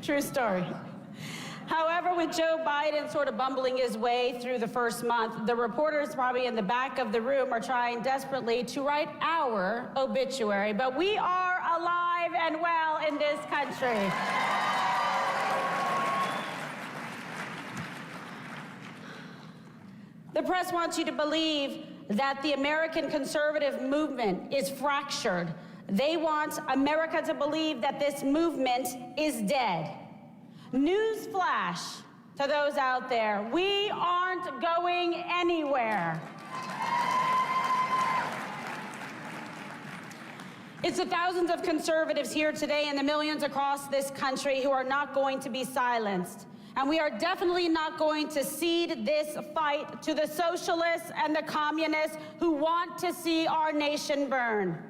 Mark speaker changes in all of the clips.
Speaker 1: True story. However, with Joe Biden sort of bumbling his way through the first month, the reporters probably in the back of the room are trying desperately to write our obituary. But we are alive and well in this country. The press wants you to believe that the American conservative movement is fractured. They want America to believe that this movement is dead. Newsflash to those out there, we aren't going anywhere. It's the thousands of conservatives here today and the millions across this country who are not going to be silenced. And we are definitely not going to cede this fight to the socialists and the communists who want to see our nation burn.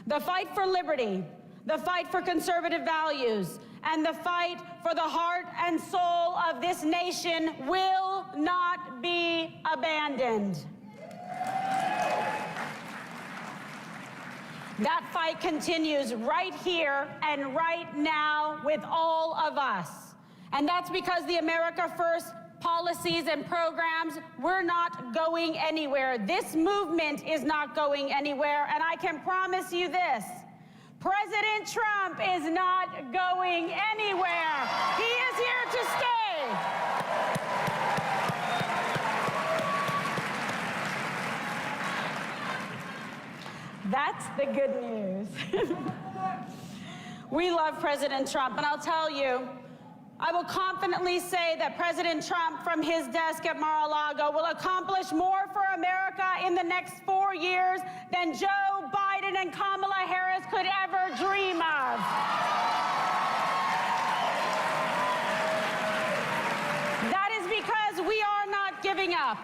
Speaker 1: The fight for liberty, the fight for conservative values, and the fight for the heart and soul of this nation will not be abandoned. That fight continues right here and right now with all of us. And that's because the America First policies and programs, we're not going anywhere. This movement is not going anywhere, and I can promise you this. President Trump is not going anywhere. He is here to stay. That's the good news. We love President Trump, and I'll tell you, I will confidently say that President Trump from his desk at Mar-a-Lago will accomplish more for America in the next 4 years than Joe Biden and Kamala Harris could ever dream of. That is because we are not giving up.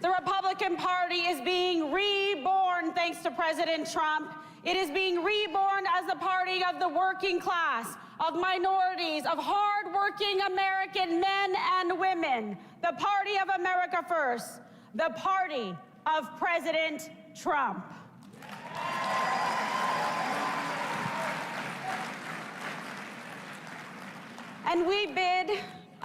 Speaker 1: The Republican Party is being reborn thanks to President Trump. It is being reborn as the party of the working class, of minorities, of hard-working American men and women. The party of America First. The party of President Trump. And we bid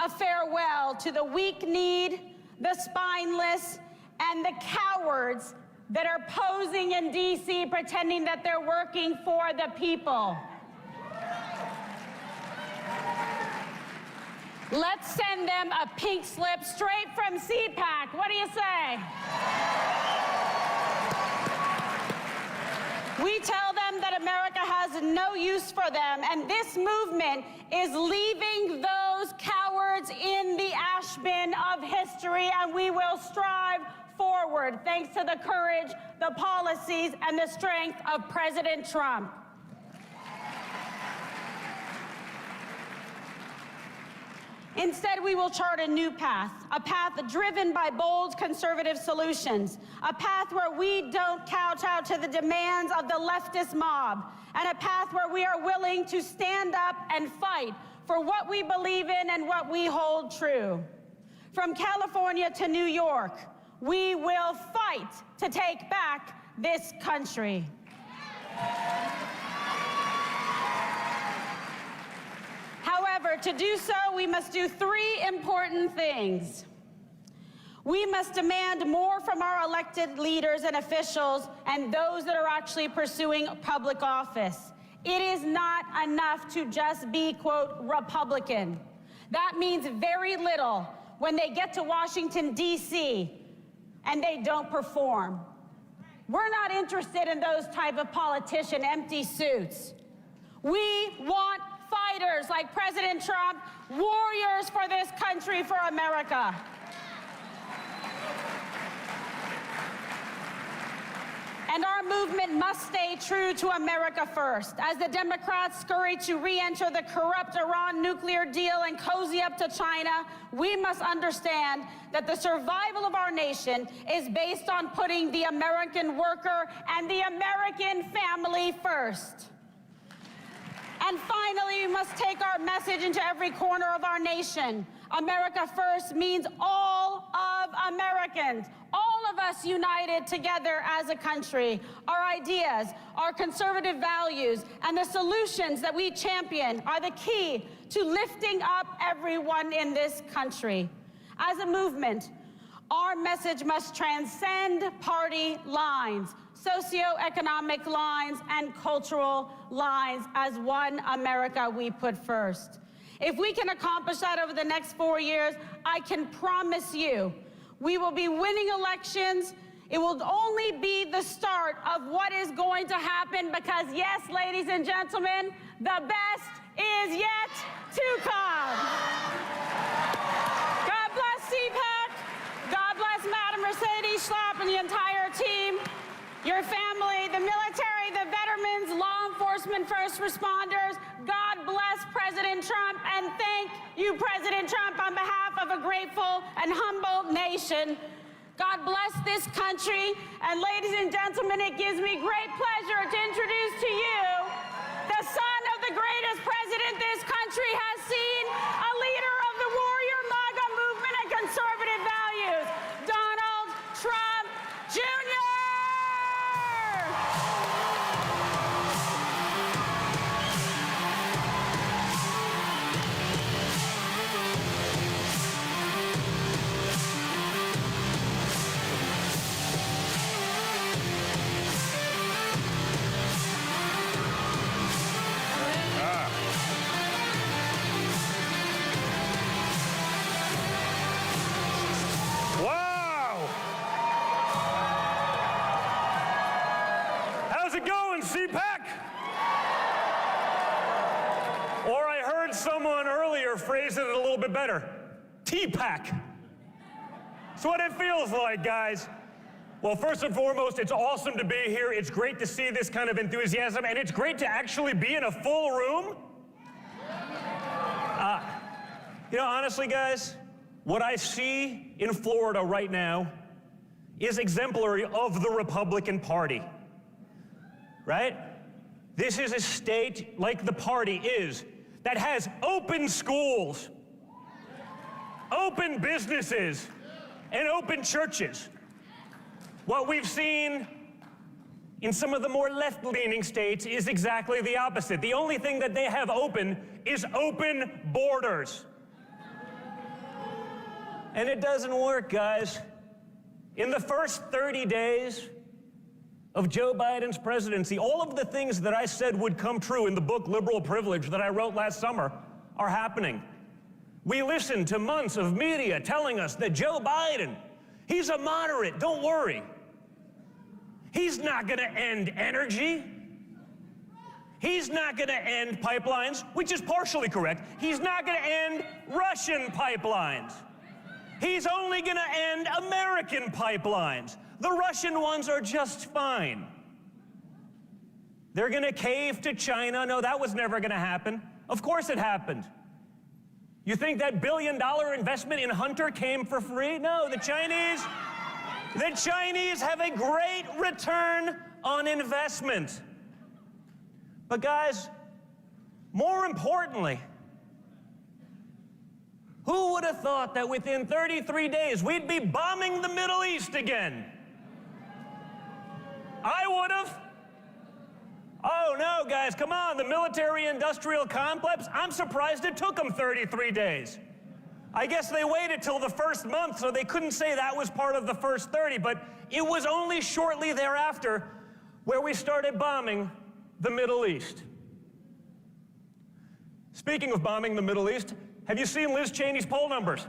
Speaker 1: a farewell to the weak-kneed, the spineless, and the cowards that are posing in D.C. pretending that they're working for the people. Let's send them a pink slip straight from CPAC. What do you say? We tell them that America has no use for them, and this movement is leaving those cowards in the ash bin of history, and we will strive forward thanks to the courage, the policies, and the strength of President Trump. Instead, we will chart a new path, a path driven by bold conservative solutions, a path where we don't kowtow to the demands of the leftist mob, and a path where we are willing to stand up and fight for what we believe in and what we hold true. From California to New York, we will fight to take back this country. However, to do so, we must do three important things. We must demand more from our elected leaders and officials and those that are actually pursuing public office. It is not enough to just be, quote, Republican. That means very little when they get to Washington, D.C., and they don't perform. We're not interested in those type of politician empty suits. We want fighters like President Trump, warriors for this country, for America. And our movement must stay true to America first. As the Democrats scurry to re-enter the corrupt Iran nuclear deal and cozy up to China, we must understand that the survival of our nation is based on putting the American worker and the American family first. And finally, we must take our message into every corner of our nation. America first means all of Americans. All all of us united together as a country. Our ideas, our conservative values, and the solutions that we champion are the key to lifting up everyone in this country. As a movement, our message must transcend party lines, socioeconomic lines, and cultural lines. As one America we put first. If we can accomplish that over the next 4 years, I can promise you we will be winning elections. It will only be the start of what is going to happen because, yes, ladies and gentlemen, the best is yet to come. God bless CPAC. God bless Madam Mercedes Schlapp and the entire team, your family, the military, the veterans, law enforcement, first responders. God bless President Trump, and thank you, President Trump, on behalf of a grateful and humble nation. God bless this country, and ladies and gentlemen, it gives me great pleasure to introduce to you the son of the greatest president this country has seen, a leader of the warrior MAGA movement and conservative values, Donald Trump, Jr.
Speaker 2: CPAC? Or I heard someone earlier phrase it a little bit better. TPAC. That's what it feels like, guys. Well, first and foremost, it's awesome to be here. It's great to see this kind of enthusiasm, and it's great to actually be in a full room. Honestly, guys, what I see in Florida right now is exemplary of the Republican Party. Right? This is a state, like the party is, that has open schools, open businesses, and open churches. What we've seen in some of the more left-leaning states is exactly the opposite. The only thing that they have open is open borders. And it doesn't work, guys. In the first 30 days of Joe Biden's presidency, all of the things that I said would come true in the book Liberal Privilege that I wrote last summer are happening. We listened to months of media telling us that Joe Biden, he's a moderate, don't worry. He's not gonna end energy. He's not gonna end pipelines, which is partially correct. He's not gonna end Russian pipelines. He's only gonna end American pipelines. The Russian ones are just fine. They're gonna cave to China. No, that was never gonna happen. Of course it happened. You think that billion-dollar investment in Hunter came for free? No, the Chinese have a great return on investment. But guys, more importantly, who would have thought that within 33 days we'd be bombing the Middle East again? I would have. Oh no, guys, come on, the military-industrial complex, I'm surprised it took them 33 days. I guess they waited till the first month, so they couldn't say that was part of the first 30, but it was only shortly thereafter where we started bombing the Middle East. Speaking of bombing the Middle East, have you seen Liz Cheney's poll numbers?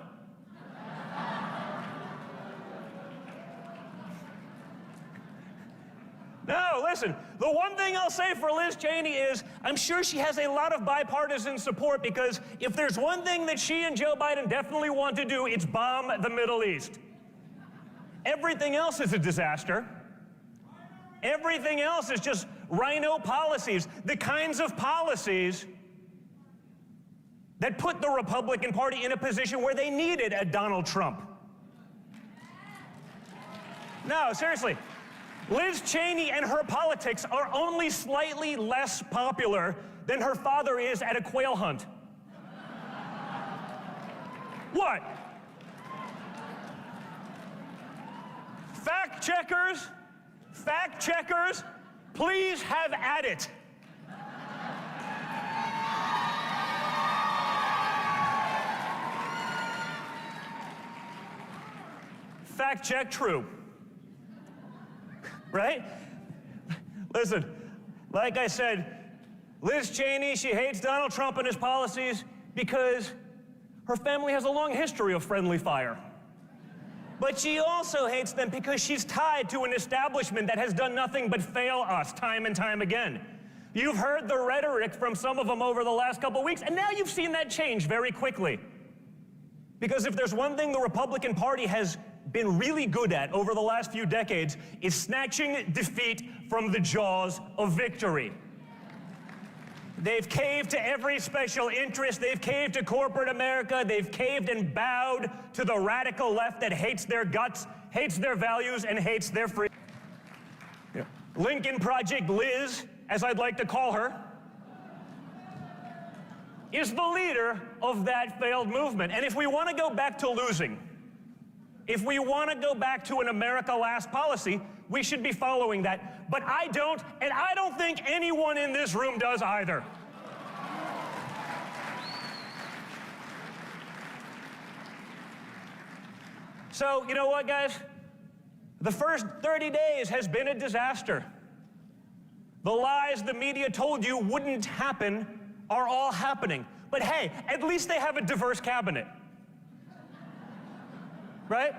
Speaker 2: No, listen, the one thing I'll say for Liz Cheney is I'm sure she has a lot of bipartisan support, because if there's one thing that she and Joe Biden definitely want to do, it's bomb the Middle East. Everything else is a disaster. Everything else is just rhino policies, the kinds of policies that put the Republican Party in a position where they needed a Donald Trump. No, seriously. Liz Cheney and her politics are only slightly less popular than her father is at a quail hunt. What? Fact checkers, please have at it. Fact check true. Right? Listen, like I said, Liz Cheney, she hates Donald Trump and his policies because her family has a long history of friendly fire. But she also hates them because she's tied to an establishment that has done nothing but fail us time and time again. You've heard the rhetoric from some of them over the last couple weeks, and now you've seen that change very quickly. Because if there's one thing the Republican Party has been really good at over the last few decades, is snatching defeat from the jaws of victory. They've caved to every special interest. They've caved to corporate America. They've caved and bowed to the radical left that hates their guts, hates their values, and hates their freedom. Lincoln Project Liz, as I'd like to call her, is the leader of that failed movement. And if we want to go back to losing, if we want to go back to an America Last policy, we should be following that. But I don't, and I don't think anyone in this room does either. So, you know what, guys? The first 30 days has been a disaster. The lies the media told you wouldn't happen are all happening. But hey, at least they have a diverse cabinet. Right?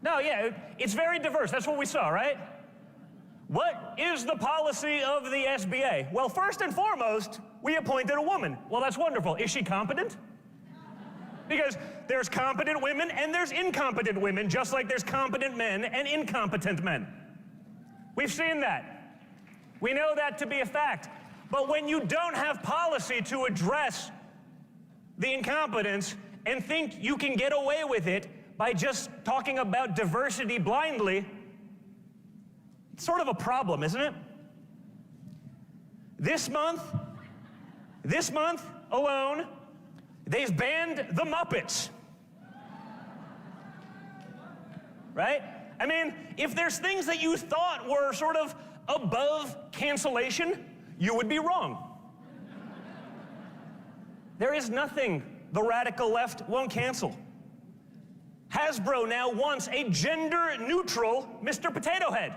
Speaker 2: No, yeah, it's very diverse. That's what we saw, right? What is the policy of the SBA? Well, first and foremost, we appointed a woman. Well, that's wonderful. Is she competent? Because there's competent women and there's incompetent women, just like there's competent men and incompetent men. We've seen that. We know that to be a fact. But when you don't have policy to address the incompetence and think you can get away with it by just talking about diversity blindly, it's sort of a problem, isn't it? This month alone, they've banned the Muppets. Right? I mean, if there's things that you thought were sort of above cancellation, you would be wrong. There is nothing the radical left won't cancel. Hasbro now wants a gender-neutral Mr. Potato Head.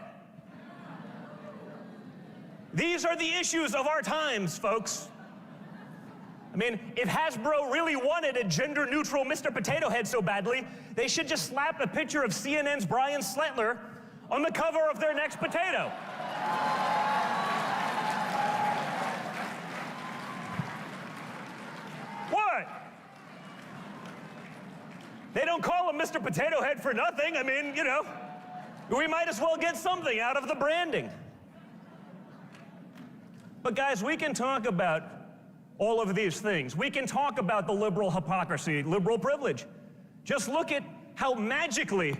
Speaker 2: These are the issues of our times, folks. I mean, if Hasbro really wanted a gender-neutral Mr. Potato Head so badly, they should just slap a picture of CNN's Brian Sletler on the cover of their next potato. What? They don't call him Mr. Potato Head for nothing. I mean, you know, we might as well get something out of the branding. But guys, we can talk about all of these things. We can talk about the liberal hypocrisy, liberal privilege. Just look at how magically,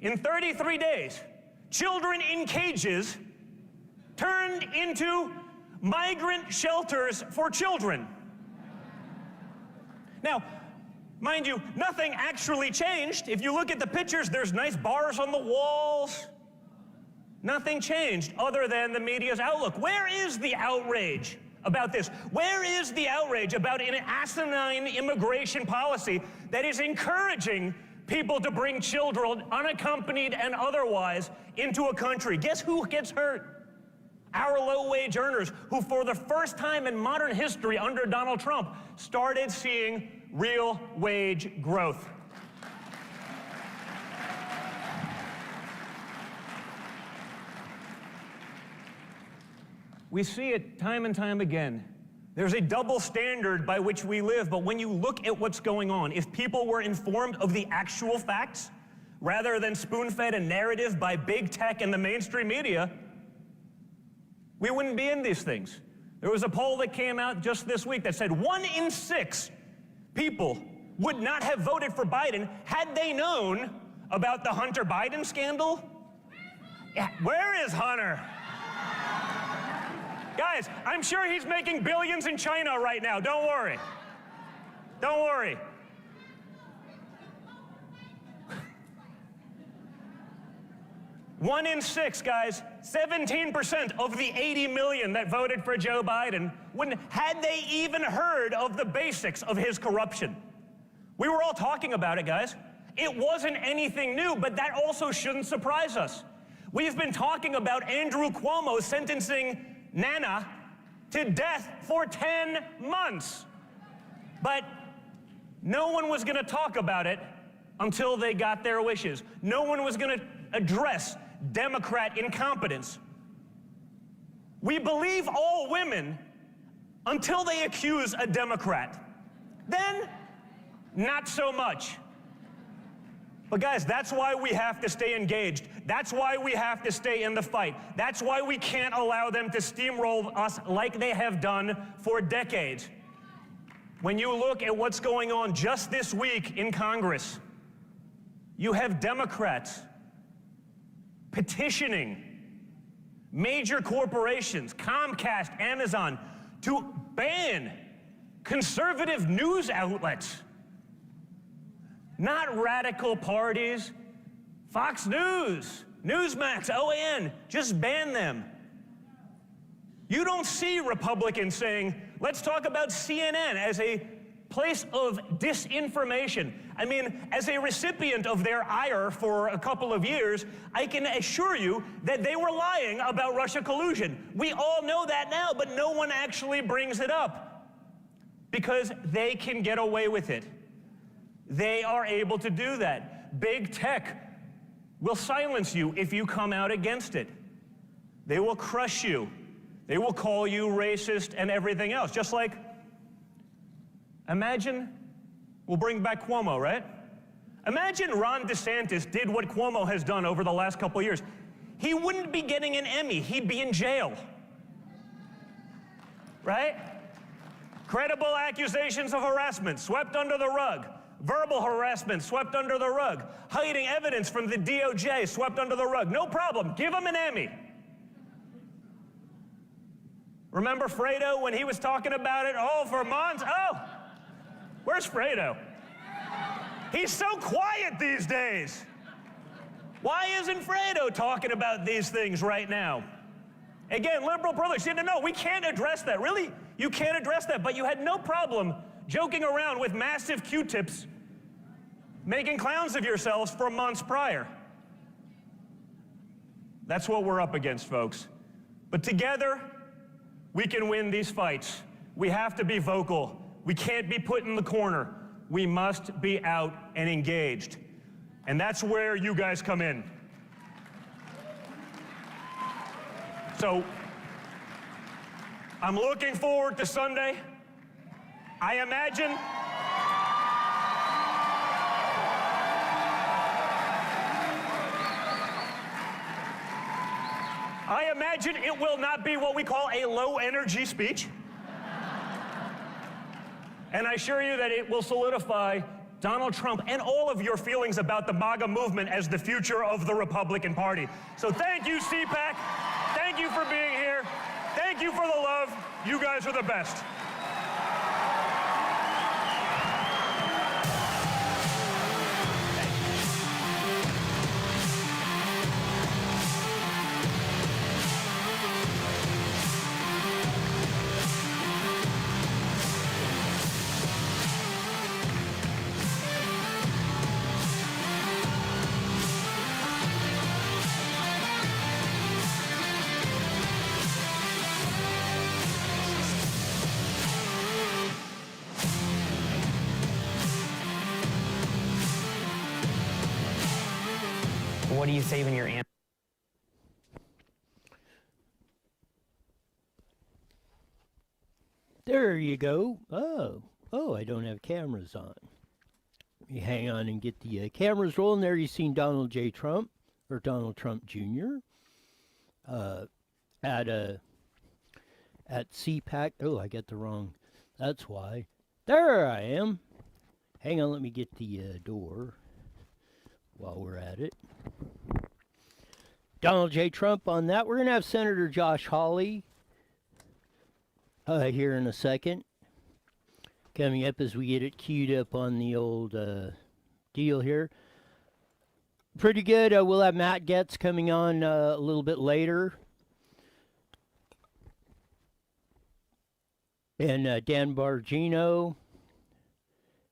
Speaker 2: in 33 days, children in cages turned into migrant shelters for children. Now, mind you, nothing actually changed. If you look at the pictures, there's nice bars on the walls. Nothing changed other than the media's outlook. Where is the outrage about this? Where is the outrage about an asinine immigration policy that is encouraging people to bring children, unaccompanied and otherwise, into a country? Guess who gets hurt? Our low-wage earners, who for the first time in modern history under Donald Trump started seeing real wage growth. We see it time and time again. There's a double standard by which we live, but when you look at what's going on, if people were informed of the actual facts, rather than spoon-fed a narrative by big tech and the mainstream media, we wouldn't be in these things. There was a poll that came out just this week that said 1 in 6 people would not have voted for Biden had they known about the Hunter Biden scandal. Yeah, where is Hunter? Guys, I'm sure he's making billions in China right now. Don't worry. Don't worry. 1 in 6, guys, 17% of the 80 million that voted for Joe Biden, had they even heard of the basics of his corruption. We were all talking about it, guys. It wasn't anything new, but that also shouldn't surprise us. We've been talking about Andrew Cuomo sentencing Nana to death for 10 months. But no one was going to talk about it until they got their wishes. No one was going to address Democrat incompetence. We believe all women until they accuse a Democrat. Then, not so much. But guys, that's why we have to stay engaged. That's why we have to stay in the fight. That's why we can't allow them to steamroll us like they have done for decades. When you look at what's going on just this week in Congress, you have Democrats petitioning major corporations, Comcast, Amazon, to ban conservative news outlets. Not radical parties. Fox News, Newsmax, OAN, just ban them. You don't see Republicans saying, let's talk about CNN as a place of disinformation. I mean, as a recipient of their ire for a couple of years, I can assure you that they were lying about Russia collusion. We all know that now, but no one actually brings it up because they can get away with it. They are able to do that. Big tech will silence you if you come out against it. They will crush you. They will call you racist and everything else. Just like, imagine, we'll bring back Cuomo, right? Imagine Ron DeSantis did what Cuomo has done over the last couple of years. He wouldn't be getting an Emmy. He'd be in jail. Right? Credible accusations of harassment swept under the rug. Verbal harassment swept under the rug. Hiding evidence from the DOJ swept under the rug. No problem. Give him an Emmy. Remember Fredo when he was talking about it? Oh, for months? Oh, where's Fredo? He's so quiet these days. Why isn't Fredo talking about these things right now? Again, liberal privilege. No, we can't address that. Really? You can't address that. But you had no problem joking around with massive Q-tips, making clowns of yourselves for months prior. That's what we're up against, folks. But together, we can win these fights. We have to be vocal. We can't be put in the corner. We must be out and engaged. And that's where you guys come in. So, I'm looking forward to Sunday. I imagine it will not be what we call a low-energy speech. And I assure you that it will solidify Donald Trump and all of your feelings about the MAGA movement as the future of the Republican Party. So thank you, CPAC. Thank you for being here. Thank you for the love. You guys are the best.
Speaker 3: What do you save in your amp?
Speaker 4: There you go. Oh, I don't have cameras on. Let me hang on and get the cameras rolling. There you've seen Donald J. Trump, or Donald Trump Jr. At CPAC. Oh, I got the wrong. That's why. There I am. Hang on, let me get the door while we're at it. Donald J. Trump on that. We're going to have Senator Josh Hawley here in a second. Coming up as we get it queued up on the old deal here. pretty good. We'll have Matt Getz coming on a little bit later. And Dan Bargino,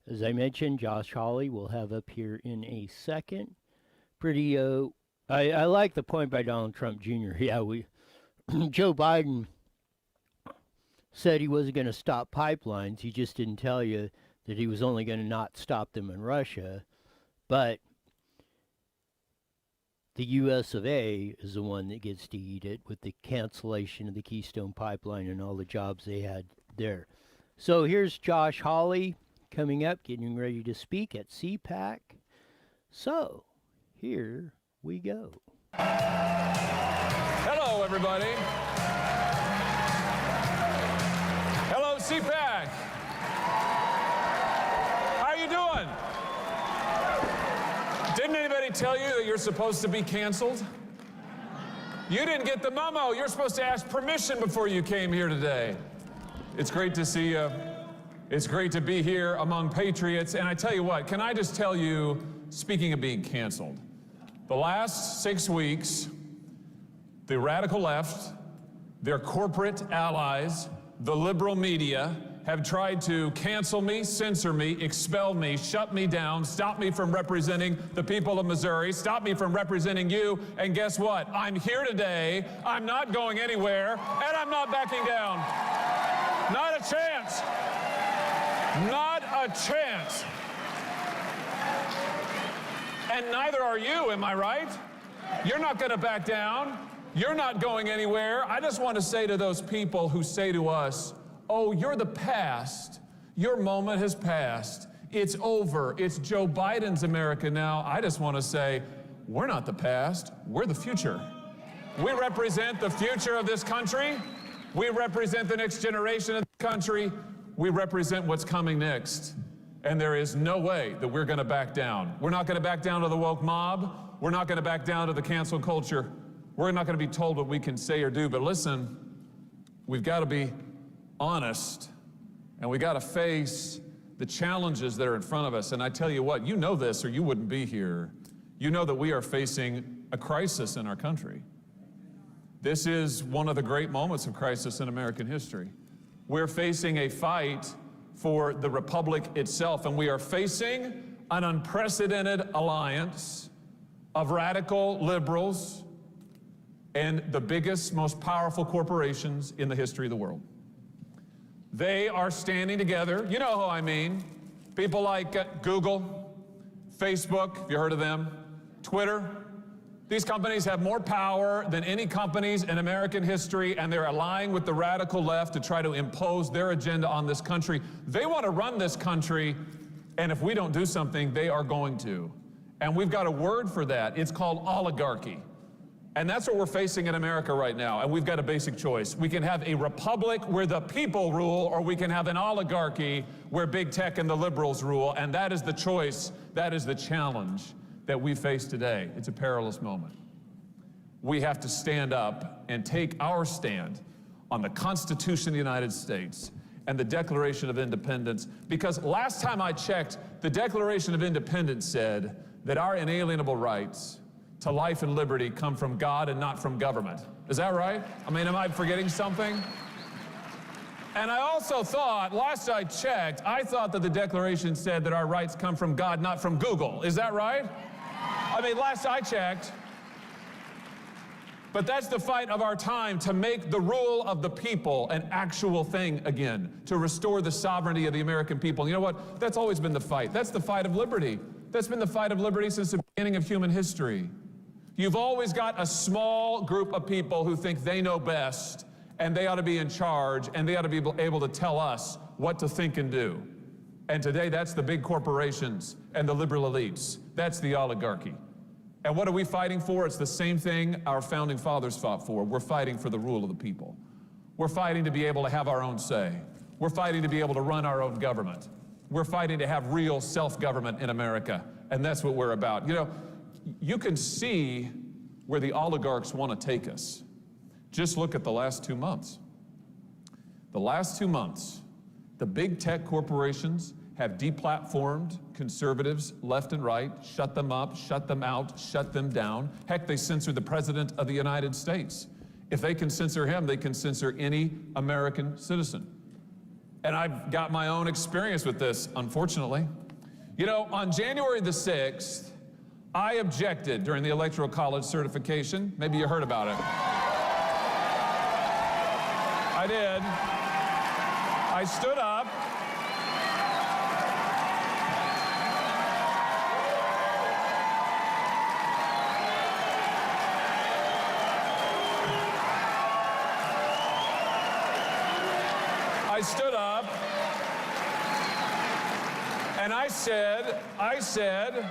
Speaker 4: as I mentioned, Josh Hawley we'll have up here in a second. Pretty, I like the point by Donald Trump Jr. Yeah, Joe Biden said he wasn't going to stop pipelines. He just didn't tell you that he was only going to not stop them in Russia. But the U.S. of A. is the one that gets to eat it with the cancellation of the Keystone Pipeline and all the jobs they had there. So here's Josh Hawley coming up, getting ready to speak at CPAC. So here we go.
Speaker 5: Hello, everybody. Hello, CPAC. How you doing? Didn't anybody tell you that you're supposed to be canceled? You didn't get the memo. You're supposed to ask permission before you came here today. It's great to see you. It's great to be here among patriots. And I tell you what, can I just tell you, speaking of being canceled, the last 6 weeks, the radical left, their corporate allies, the liberal media, have tried to cancel me, censor me, expel me, shut me down, stop me from representing the people of Missouri, stop me from representing you, and guess what? I'm here today, I'm not going anywhere, and I'm not backing down. Not a chance. Not a chance. And neither are you, am I right? You're not going to back down. You're not going anywhere. I just want to say to those people who say to us, oh, you're the past. Your moment has passed. It's over. It's Joe Biden's America now. I just want to say, we're not the past. We're the future. We represent the future of this country. We represent the next generation of the country. We represent what's coming next. And there is no way that we're going to back down. We're not going to back down to the woke mob. We're not going to back down to the cancel culture. We're not going to be told what we can say or do. But listen, we've got to be honest, and we got to face the challenges that are in front of us. And I tell you what, you know this or you wouldn't be here. You know that we are facing a crisis in our country. This is one of the great moments of crisis in American history. We're facing a fight for the republic itself, and we are facing an unprecedented alliance of radical liberals and the biggest, most powerful corporations in the history of the world. They are standing together. You know who I mean. People like Google, Facebook, have you heard of them? Twitter. These companies have more power than any companies in American history, and they're allying with the radical left to try to impose their agenda on this country. They want to run this country, and if we don't do something, they are going to. And we've got a word for that. It's called oligarchy. And that's what we're facing in America right now, and we've got a basic choice. We can have a republic where the people rule, or we can have an oligarchy where big tech and the liberals rule, and that is the choice, that is the challenge that we face today. It's a perilous moment. We have to stand up and take our stand on the Constitution of the United States and the Declaration of Independence, because last time I checked, the Declaration of Independence said that our inalienable rights to life and liberty come from God and not from government. Is that right? I mean, am I forgetting something? And I also thought, last I checked, I thought that the Declaration said that our rights come from God, not from Google. Is that right? I mean, last I checked. But that's the fight of our time, to make the rule of the people an actual thing again, to restore the sovereignty of the American people. You know what? That's always been the fight. That's the fight of liberty. That's been the fight of liberty since the beginning of human history. You've always got a small group of people who think they know best, and they ought to be in charge, and they ought to be able to tell us what to think and do. And today, that's the big corporations and the liberal elites. That's the oligarchy. And what are we fighting for? It's the same thing our founding fathers fought for. We're fighting for the rule of the people. We're fighting to be able to have our own say. We're fighting to be able to run our own government. We're fighting to have real self-government in America, and that's what we're about. You know, you can see where the oligarchs want to take us. Just look at the last 2 months. The last 2 months, the big tech corporations have deplatformed conservatives left and right, shut them up, shut them out, shut them down. Heck, they censored the President of the United States. If they can censor him, they can censor any American citizen. And I've got my own experience with this, unfortunately. You know, on January the 6th, I objected during the Electoral College certification. Maybe you heard about it. I did. I stood up. I stood up and I said,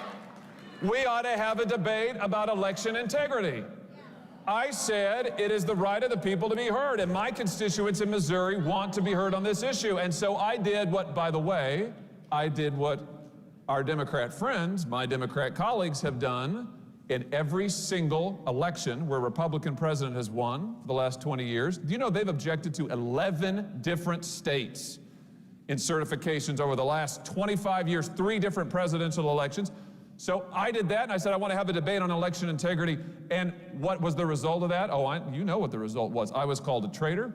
Speaker 5: we ought to have a debate about election integrity. I said it is the right of the people to be heard, and my constituents in Missouri want to be heard on this issue. And so I did what, by the way, I did what our Democrat friends, my Democrat colleagues, have done in every single election where a Republican president has won for the last 20 years. Do you know they've objected to 11 different states in certifications over the last 25 years, 3 different presidential elections? So I did that, and I said I want to have a debate on election integrity. And what was the result of that? Oh, you know what the result was. I was called a traitor.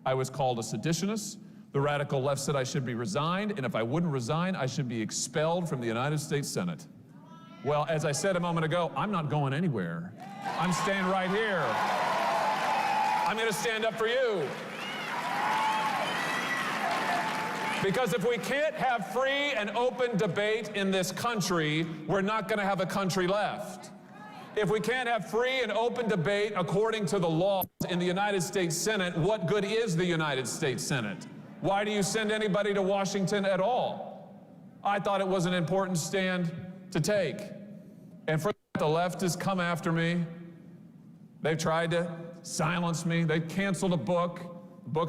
Speaker 5: I was called a seditionist. The radical left said I should be resigned, and if I wouldn't resign, I should be expelled from the United States Senate. Well, as I said a moment ago, I'm not going anywhere. I'm staying right here. I'm going to stand up for you. Because if we can't have free and open debate in this country, we're not going to have a country left. If we can't have free and open debate according to the laws in the United States Senate, what good is the United States Senate? Why do you send anybody to Washington at all? I thought it was an important stand to take. And for that, the left has come after me. They've tried to silence me. They canceled a book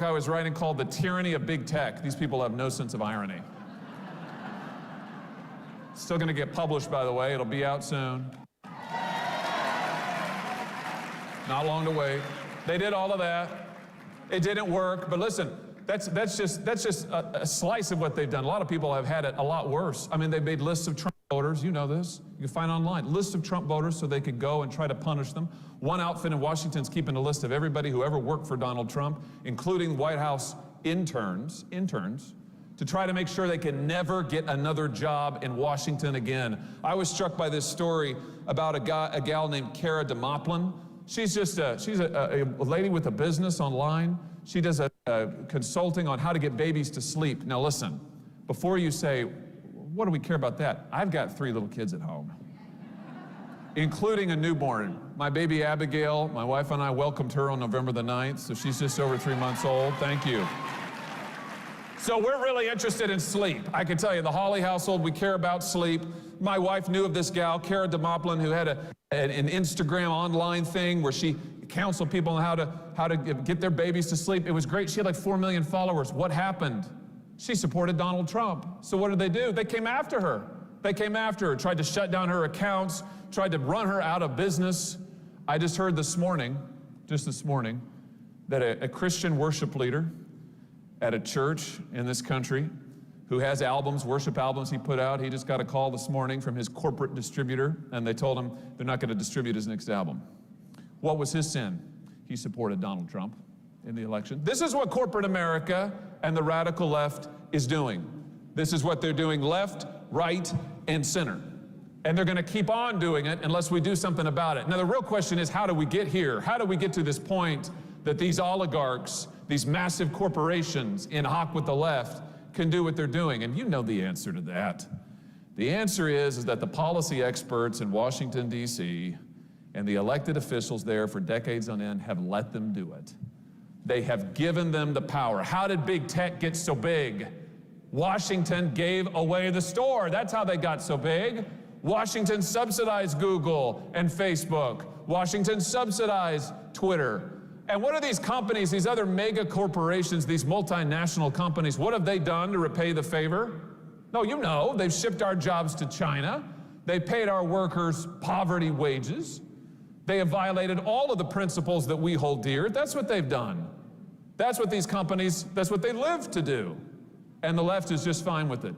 Speaker 5: I was writing called The Tyranny of Big Tech. These people have no sense of irony. Still going to get published, by the way. It'll be out soon. Not long to wait. They did all of that. It didn't work. But listen, that's just a slice of what they've done. A lot of people have had it a lot worse. I mean, they made lists of Trump voters. You know this. You can find online lists of Trump voters so they could go and try to punish them. One outfit in Washington's keeping a list of everybody who ever worked for Donald Trump, including White House interns, to try to make sure they can never get another job in Washington again. I was struck by this story about a gal named Cara DeMoplin. She's a lady with a business online. She does a consulting on how to get babies to sleep. Now listen, before you say, what do we care about that? I've got 3 little kids at home, including a newborn. My baby Abigail, my wife and I welcomed her on November the 9th, so she's just over 3 months old. Thank you. So we're really interested in sleep. I can tell you, the Hawley household, we care about sleep. My wife knew of this gal, Cara DeMoplin, who had an Instagram online thing where she counseled people on how to get their babies to sleep. It was great. She had like 4 million followers. What happened? She supported Donald Trump. So what did they do? They came after her. They came after her, tried to shut down her accounts, tried to run her out of business. I just heard this morning, that a Christian worship leader at a church in this country who has albums, worship albums he put out, he just got a call this morning from his corporate distributor, and they told him they're not going to distribute his next album. What was his sin? He supported Donald Trump in the election. This is what corporate America and the radical left is doing. This is what they're doing left, right, and center. And they're going to keep on doing it unless we do something about it. Now, the real question is, how do we get here? How do we get to this point that these oligarchs, these massive corporations in hock with the left, can do what they're doing? And you know the answer to that. The answer is that the policy experts in Washington, D.C., and the elected officials there for decades on end have let them do it. They have given them the power. How did big tech get so big? Washington gave away the store. That's how they got so big. Washington subsidized Google and Facebook. Washington subsidized Twitter. And what are these companies, these other mega corporations, these multinational companies, what have they done to repay the favor? No, you know, they've shipped our jobs to China. They paid our workers poverty wages. They have violated all of the principles that we hold dear. That's what they've done. That's what these companies, that's what they live to do. And the left is just fine with it.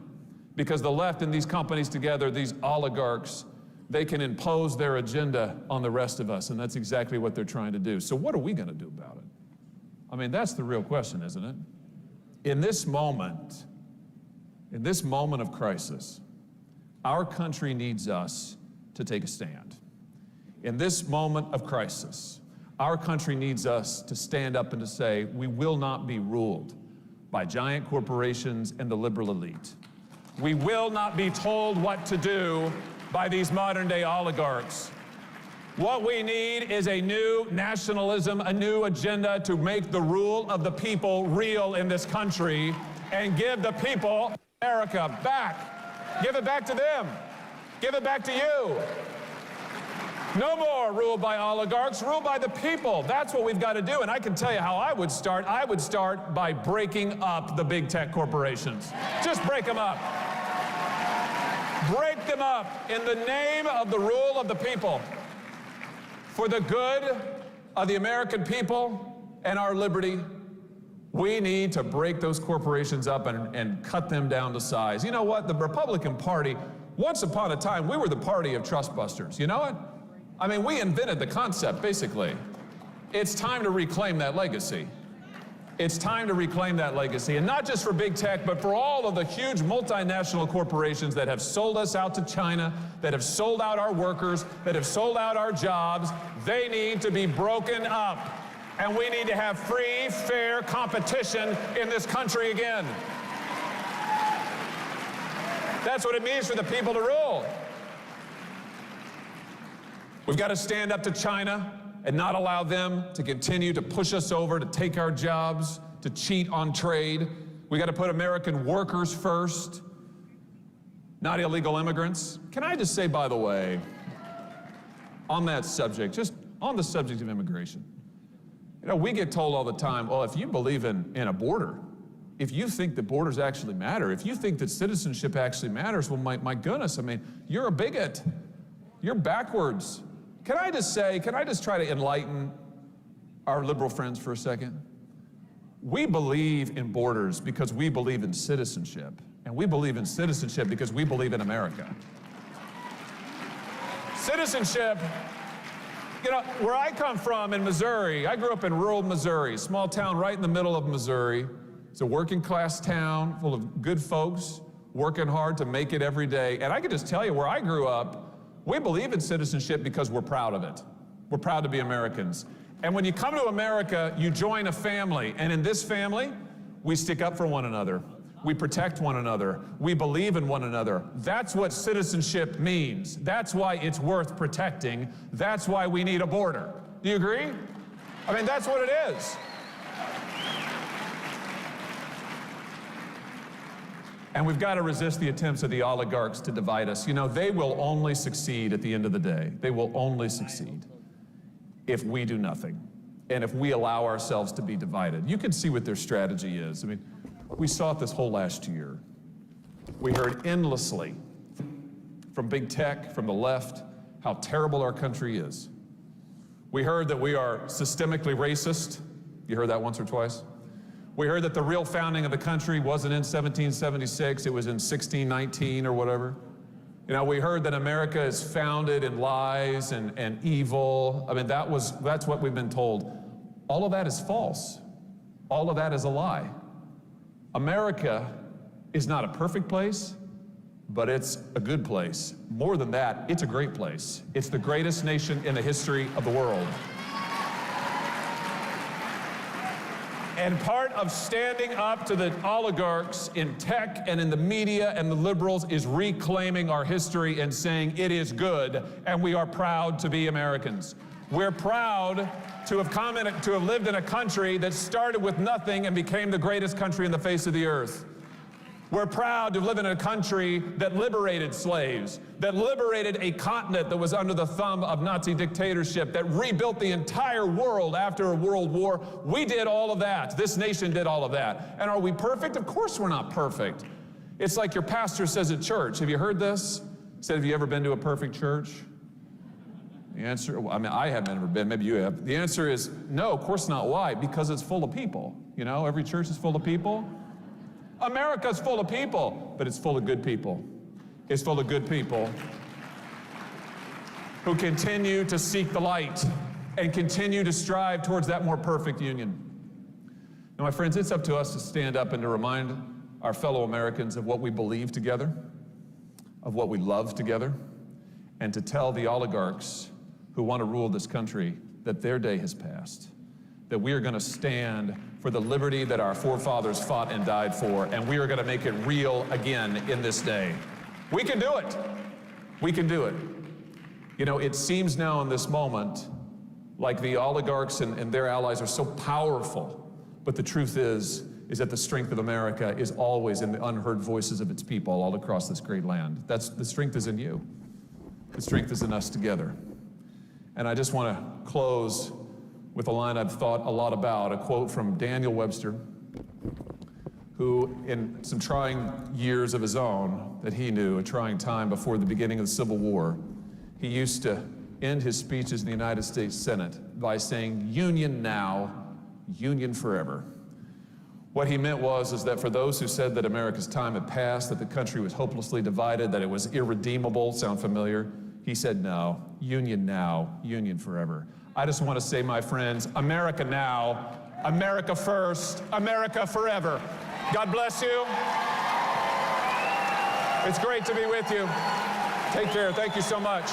Speaker 5: Because the left and these companies together, these oligarchs, they can impose their agenda on the rest of us, and that's exactly what they're trying to do. So what are we going to do about it? I mean, that's the real question, isn't it? In this moment of crisis, our country needs us to take a stand. In this moment of crisis, our country needs us to stand up and to say, we will not be ruled by giant corporations and the liberal elite. We will not be told what to do by these modern-day oligarchs. What we need is a new nationalism, a new agenda to make the rule of the people real in this country and give the people America back. Give it back to them. Give it back to you. No more rule by oligarchs, rule by the people. That's what we've got to do. And I can tell you how I would start. I would start by breaking up the big tech corporations. Just break them up. Break them up in the name of the rule of the people. For the good of the American people and our liberty, we need to break those corporations up and cut them down to size. You know what? The Republican Party, once upon a time, we were the party of trustbusters. You know it? I mean, we invented the concept, basically. It's time to reclaim that legacy. It's time to reclaim that legacy, and not just for big tech, but for all of the huge multinational corporations that have sold us out to China, that have sold out our workers, that have sold out our jobs. They need to be broken up, and we need to have free, fair competition in this country again. That's what it means for the people to rule. We've got to stand up to China and not allow them to continue to push us over, to take our jobs, to cheat on trade. We got to put American workers first, not illegal immigrants. Can I just say, by the way, on that subject, just on the subject of immigration, you know, we get told all the time, well, if you believe in a border, if you think that borders actually matter, if you think that citizenship actually matters, well, my goodness, I mean, you're a bigot. You're backwards. Can I just try to enlighten our liberal friends for a second? We believe in borders because we believe in citizenship. And we believe in citizenship because we believe in America. Citizenship, you know, where I come from in Missouri, I grew up in rural Missouri, small town right in the middle of Missouri. It's a working class town full of good folks working hard to make it every day. And I can just tell you, where I grew up, we believe in citizenship because we're proud of it. We're proud to be Americans. And when you come to America, you join a family. And in this family, we stick up for one another. We protect one another. We believe in one another. That's what citizenship means. That's why it's worth protecting. That's why we need a border. Do you agree? I mean, that's what it is. And we've got to resist the attempts of the oligarchs to divide us. You know, they will only succeed at the end of the day. They will only succeed if we do nothing and if we allow ourselves to be divided. You can see what their strategy is. I mean, we saw it this whole last year. We heard endlessly from big tech, from the left, how terrible our country is. We heard that we are systemically racist. You heard that once or twice? We heard that the real founding of the country wasn't in 1776, it was in 1619 or whatever. You know, we heard that America is founded in lies and evil. I mean, that's what we've been told. All of that is false. All of that is a lie. America is not a perfect place, but it's a good place. More than that, it's a great place. It's the greatest nation in the history of the world. And part of standing up to the oligarchs in tech and in the media and the liberals is reclaiming our history and saying it is good, and we are proud to be Americans. We're proud to have lived in a country that started with nothing and became the greatest country in the face of the earth. We're proud to live in a country that liberated slaves, that liberated a continent that was under the thumb of Nazi dictatorship, that rebuilt the entire world after a world war. We did all of that. This nation did all of that. And are we perfect? Of course we're not perfect. It's like your pastor says at church. Have you heard this? He said, have you ever been to a perfect church? The answer, well, I mean, I haven't ever been, maybe you have. The answer is no, of course not. Why? Because it's full of people. You know, every church is full of people. America's full of people, but it's full of good people. It's full of good people who continue to seek the light and continue to strive towards that more perfect union. Now, my friends, it's up to us to stand up and to remind our fellow Americans of what we believe together, of what we love together, and to tell the oligarchs who want to rule this country that their day has passed, that we are going to stand for the liberty that our forefathers fought and died for, and we are going to make it real again in this day. We can do it. We can do it. You know, it seems now in this moment like the oligarchs and their allies are so powerful, but the truth is that the strength of America is always in the unheard voices of its people all across this great land. The strength is in you. The strength is in us together. And I just want to close with a line I've thought a lot about, a quote from Daniel Webster, who in some trying years of his own that he knew, a trying time before the beginning of the Civil War, he used to end his speeches in the United States Senate by saying, "Union now, union forever." What he meant is that for those who said that America's time had passed, that the country was hopelessly divided, that it was irredeemable, sound familiar? He said, no, union now, union forever. I just want to say, my friends, America now, America first, America forever. God bless you. It's great to be with you. Take care. Thank you so much.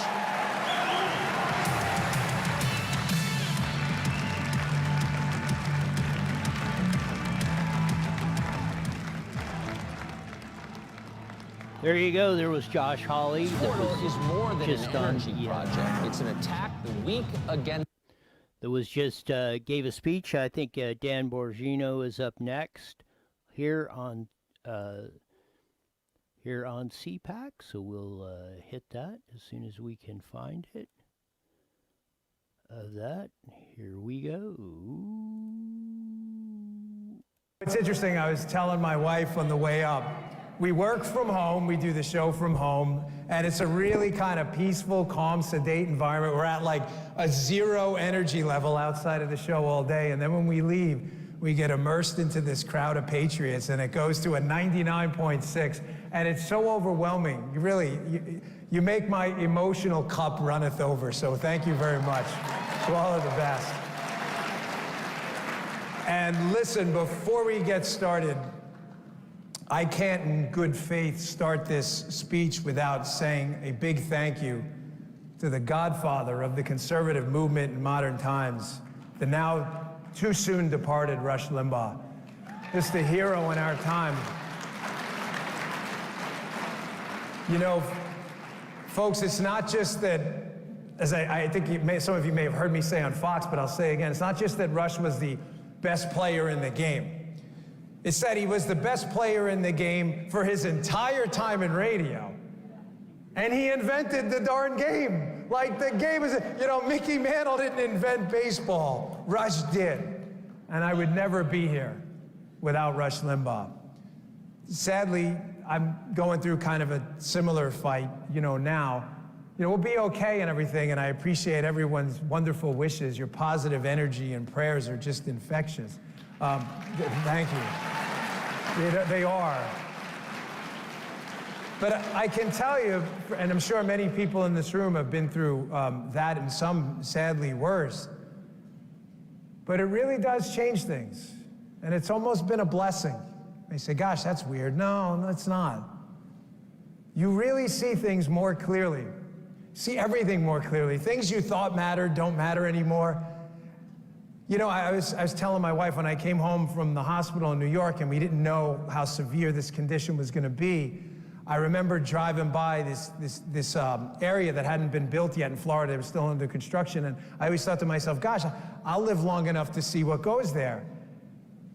Speaker 4: There you go. There was Josh Hawley.
Speaker 6: Portal is more than an energy project. It's an attack the weak against.
Speaker 4: That was just gave a speech. I think Dan Bongino is up next here on CPAC. So we'll hit that as soon as we can find it. Here we go.
Speaker 7: It's interesting. I was telling my wife on the way up. We work from home, we do the show from home, and it's a really kind of peaceful, calm, sedate environment. We're at like a 0 energy level outside of the show all day, and then when we leave, we get immersed into this crowd of patriots, and it goes to a 99.6, and it's so overwhelming. You make my emotional cup runneth over, so thank you very much. To all of the best. And listen, before we get started, I can't in good faith start this speech without saying a big thank you to the godfather of the conservative movement in modern times, the now too soon departed Rush Limbaugh. Just a hero in our time. You know, folks, it's not just that, as I think some of you may have heard me say on Fox, but I'll say again, it's not just that Rush was the best player in the game. It's that he was the best player in the game for his entire time in radio. And he invented the darn game. Like the game is, Mickey Mantle didn't invent baseball. Rush did. And I would never be here without Rush Limbaugh. Sadly, I'm going through kind of a similar fight, now. We'll be okay and everything, and I appreciate everyone's wonderful wishes. Your positive energy and prayers are just infectious. Thank you. They are. But I can tell you, and I'm sure many people in this room have been through that and some sadly worse, but it really does change things. And it's almost been a blessing. They say, gosh, that's weird. No, it's not. You really see things more clearly. See everything more clearly. Things you thought mattered don't matter anymore. I was telling my wife when I came home from the hospital in New York and we didn't know how severe this condition was going to be. I remember driving by this area that hadn't been built yet in Florida. It was still under construction. And I always thought to myself, gosh, I'll live long enough to see what goes there.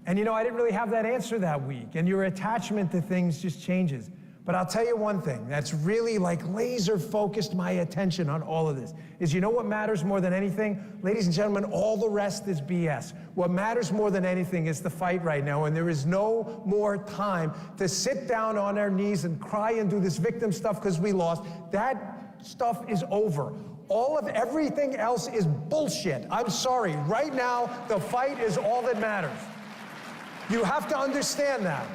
Speaker 7: And I didn't really have that answer that week. And your attachment to things just changes. But I'll tell you one thing that's really like laser focused my attention on all of this is what matters more than anything? Ladies and gentlemen, all the rest is BS. What matters more than anything is the fight right now, and there is no more time to sit down on our knees and cry and do this victim stuff because we lost. That stuff is over. All of everything else is bullshit. I'm sorry. Right now, the fight is all that matters. You have to understand that.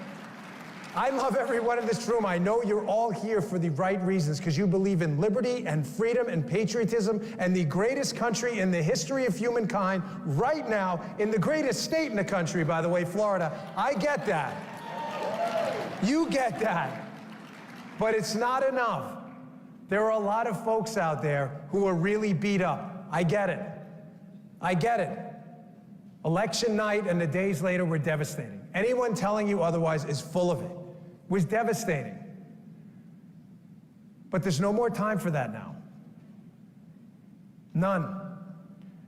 Speaker 7: I love everyone in this room. I know you're all here for the right reasons because you believe in liberty and freedom and patriotism and the greatest country in the history of humankind right now, in the greatest state in the country, by the way, Florida. I get that. You get that. But it's not enough. There are a lot of folks out there who are really beat up. I get it. I get it. Election night and the days later were devastating. Anyone telling you otherwise is full of it. It was devastating. But there's no more time for that now. None.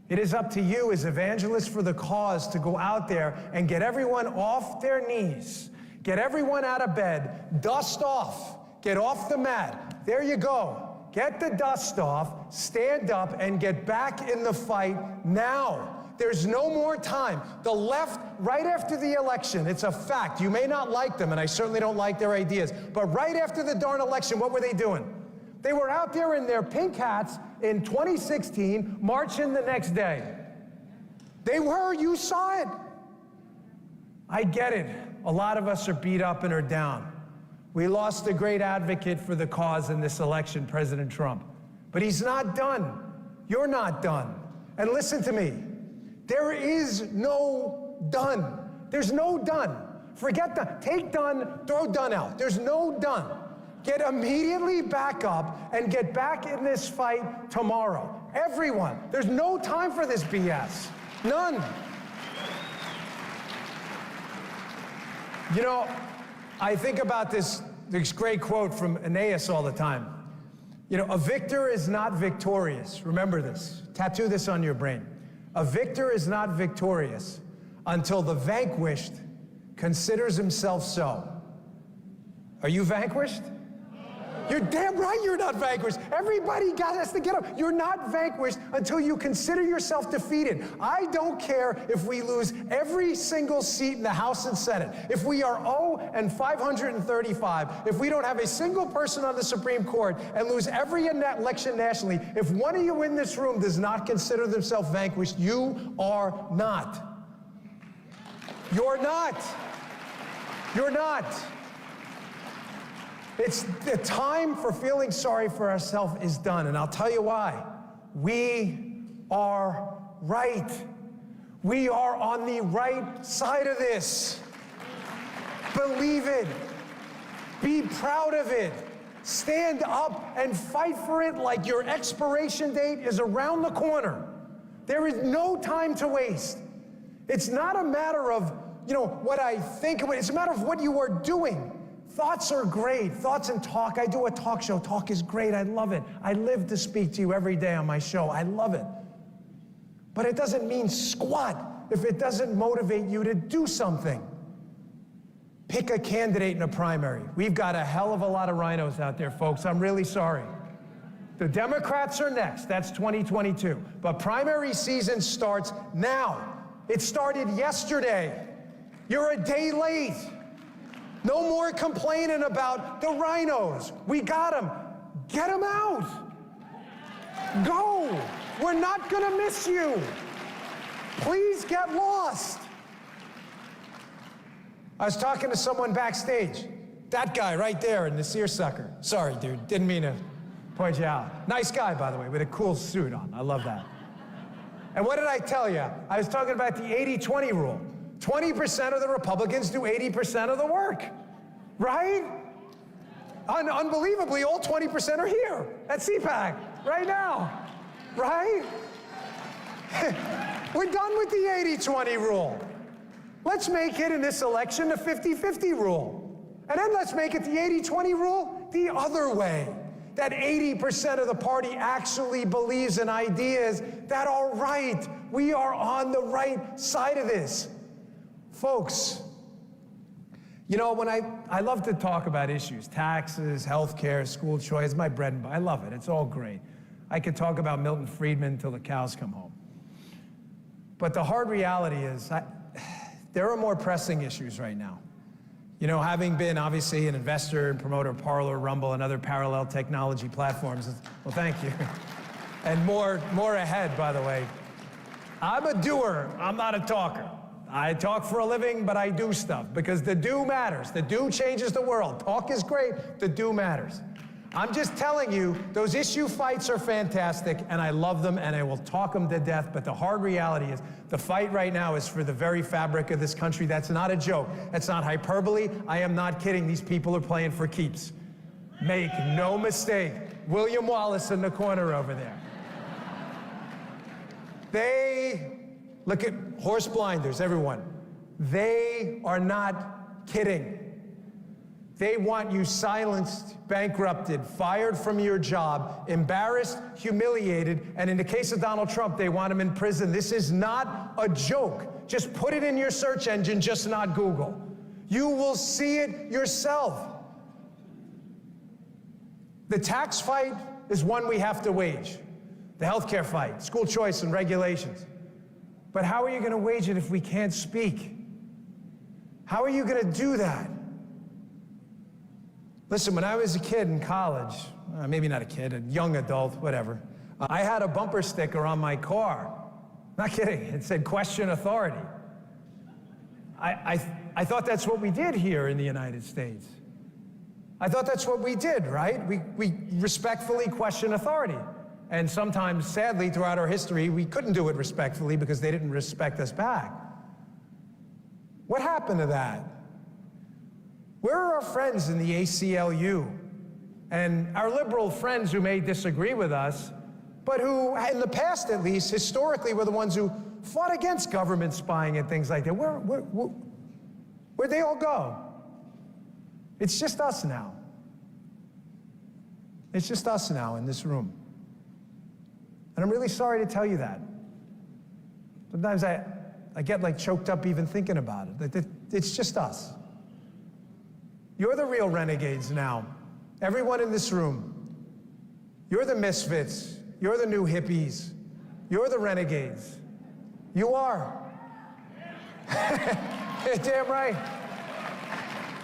Speaker 7: It is up to you as evangelists for the cause to go out there and get everyone off their knees, get everyone out of bed, dust off, get off the mat. There you go. Get the dust off, stand up, and get back in the fight now. There's no more time. The left, right after the election, it's a fact. You may not like them, and I certainly don't like their ideas, but right after the darn election, what were they doing? They were out there in their pink hats in 2016, marching the next day. They were, you saw it. I get it. A lot of us are beat up and are down. We lost a great advocate for the cause in this election, President Trump. But he's not done. You're not done. And listen to me. There is no done. There's no done. Forget done. Take done, throw done out. There's no done. Get immediately back up and get back in this fight tomorrow. Everyone. There's no time for this BS. None. You know, I think about this great quote from Aeneas all the time. You know, a victor is not victorious. Remember this. Tattoo this on your brain. A victor is not victorious until the vanquished considers himself so. Are you vanquished? You're damn right you're not vanquished. Everybody has to get up. You're not vanquished until you consider yourself defeated. I don't care if we lose every single seat in the House and Senate. If we are 0-535, if we don't have a single person on the Supreme Court and lose every election nationally, if one of you in this room does not consider themselves vanquished, you are not. You're not. You're not. It's the time for feeling sorry for ourselves is done, and I'll tell you why. We are right. We are on the right side of this. Believe it. Be proud of it. Stand up and fight for it like your expiration date is around the corner. There is no time to waste. It's not a matter of, what I think of it. It's a matter of what you are doing. Thoughts are great. Thoughts and talk. I do a talk show. Talk is great. I love it. I live to speak to you every day on my show. I love it. But it doesn't mean squat if it doesn't motivate you to do something. Pick a candidate in a primary. We've got a hell of a lot of rhinos out there, folks. I'm really sorry. The Democrats are next. That's 2022. But primary season starts now. It started yesterday. You're a day late. No more complaining about the rhinos. We got them. Get them out. Go. We're not going to miss you. Please get lost. I was talking to someone backstage. That guy right there in the seersucker. Sorry, dude. Didn't mean to point you out. Nice guy, by the way, with a cool suit on. I love that. And what did I tell you? I was talking about the 80-20 rule. 20% of the Republicans do 80% of the work, right? Unbelievably, all 20% are here at CPAC right now, right? We're done with the 80-20 rule. Let's make it in this election the 50-50 rule. And then let's make it the 80-20 rule the other way. That 80% of the party actually believes in ideas that are right. We are on the right side of this. Folks, when I love to talk about issues, taxes, healthcare, school choice, my bread and butter. I love it. It's all great. I could talk about Milton Friedman until the cows come home. But the hard reality is there are more pressing issues right now. Having been obviously an investor and promoter of Parler, Rumble, and other parallel technology platforms, well, thank you. And more ahead, by the way. I'm a doer. I'm not a talker. I talk for a living, but I do stuff because the do matters. The do changes the world. Talk is great, the do matters. I'm just telling you, those issue fights are fantastic, and I love them, and I will talk them to death, but the hard reality is the fight right now is for the very fabric of this country. That's not a joke. That's not hyperbole. I am not kidding. These people are playing for keeps. Make no mistake. William Wallace in the corner over there. They, look at horse blinders, everyone. They are not kidding. They want you silenced, bankrupted, fired from your job, embarrassed, humiliated, and in the case of Donald Trump, they want him in prison. This is not a joke. Just put it in your search engine, just not Google. You will see it yourself. The tax fight is one we have to wage. The healthcare fight, school choice and regulations. But how are you going to wage it if we can't speak? How are you going to do that? Listen, when I was a kid in college, maybe not a kid, a young adult, whatever, I had a bumper sticker on my car. Not kidding, it said question authority. I thought that's what we did here in the United States. I thought that's what we did, right? We respectfully question authority. And sometimes, sadly, throughout our history, we couldn't do it respectfully because they didn't respect us back. What happened to that? Where are our friends in the ACLU and our liberal friends who may disagree with us, but who, in the past at least, historically were the ones who fought against government spying and things like that? Where'd they all go? It's just us now. It's just us now in this room. And I'm really sorry to tell you that. Sometimes I get like choked up even thinking about it. It's just us. You're the real renegades now. Everyone in this room. You're the misfits. You're the new hippies. You're the renegades. You are. Damn right.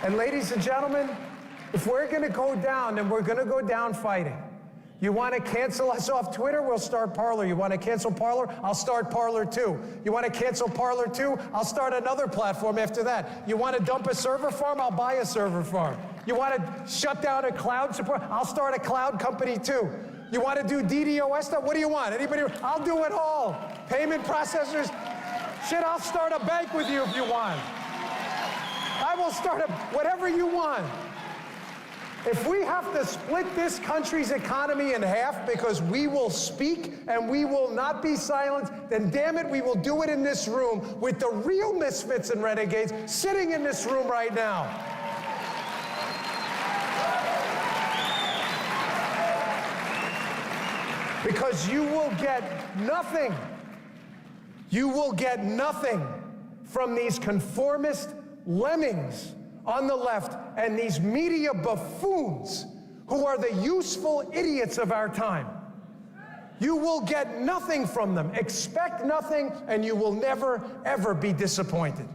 Speaker 7: And ladies and gentlemen, if we're going to go down, then we're going to go down fighting. You want to cancel us off Twitter? We'll start Parler. You want to cancel Parler? I'll start Parler too. You want to cancel Parler too? I'll start another platform after that. You want to dump a server farm? I'll buy a server farm. You want to shut down a cloud support? I'll start a cloud company too. You want to do DDoS stuff? What do you want? Anybody? I'll do it all. Payment processors? Shit, I'll start a bank with you if you want. I will start whatever you want. If we have to split this country's economy in half because we will speak and we will not be silenced, then damn it, we will do it in this room with the real misfits and renegades sitting in this room right now. Because you will get nothing. You will get nothing from these conformist lemmings on the left and these media buffoons who are the useful idiots of our time. You will get nothing from them. Expect nothing, and you will never, ever be disappointed.